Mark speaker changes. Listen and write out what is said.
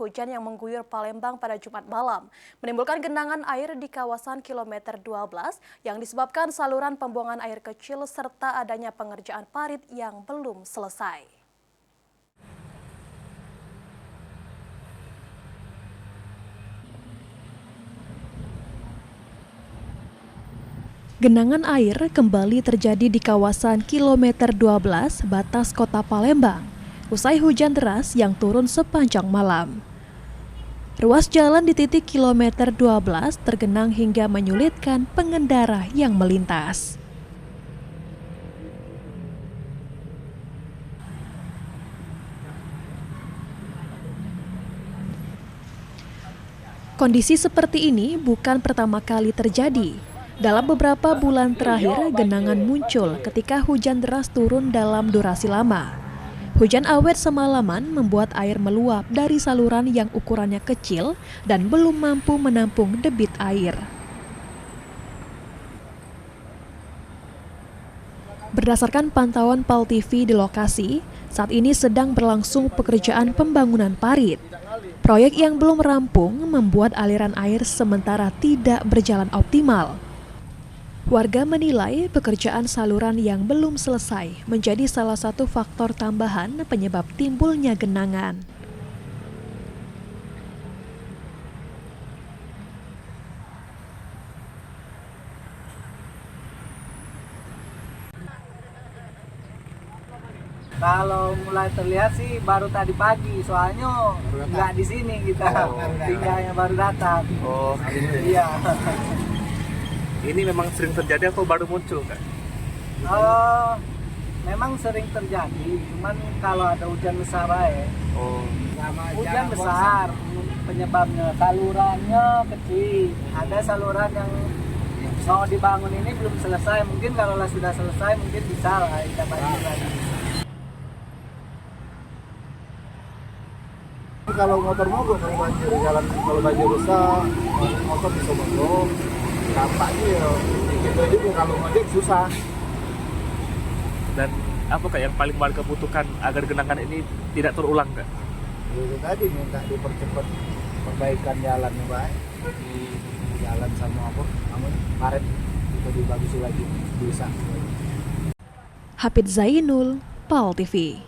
Speaker 1: Hujan yang mengguyur Palembang pada Jumat malam menimbulkan genangan air di kawasan kilometer 12 yang disebabkan saluran pembuangan air kecil serta adanya pengerjaan parit yang belum selesai. Genangan air kembali terjadi di kawasan kilometer 12 batas kota Palembang usai hujan deras yang turun sepanjang malam. Ruas jalan di titik kilometer 12 tergenang hingga menyulitkan pengendara yang melintas. Kondisi seperti ini bukan pertama kali terjadi. Dalam beberapa bulan terakhir, genangan muncul ketika hujan deras turun dalam durasi lama. Hujan awet semalaman membuat air meluap dari saluran yang ukurannya kecil dan belum mampu menampung debit air. Berdasarkan pantauan PAL TV di lokasi, saat ini sedang berlangsung pekerjaan pembangunan parit. Proyek yang belum rampung membuat aliran air sementara tidak berjalan optimal. Warga menilai pekerjaan saluran yang belum selesai menjadi salah satu faktor tambahan penyebab timbulnya genangan.
Speaker 2: Kalau mulai terlihat sih baru tadi pagi, soalnya nggak di sini kita, tinggalnya baru datang.
Speaker 3: Oh,
Speaker 2: Iya.
Speaker 3: ini memang sering terjadi atau baru muncul, Kak?
Speaker 2: Memang sering terjadi, cuman kalau ada hujan besar ya.
Speaker 3: Oh,
Speaker 2: Hujan besar penyebabnya, salurannya kecil. Ada saluran yang mau dibangun ini belum selesai. Mungkin kalau sudah selesai mungkin bisa lah kita bangun lagi.
Speaker 4: Kalau motor mogok kalau banjir jalan, kalau banjir rusak motor bisa mogok, dampaknya ya gitu juga. Kalau ngojek susah.
Speaker 3: dan apa Kak yang paling warga butuhkan agar genangan ini tidak terulang, Kak?
Speaker 4: Itu tadi minta dipercepat perbaikan jalan yang baik, jalan sama apa namun parit itu dibagusi lagi bisa.
Speaker 1: Hafid Zainul, PAL TV.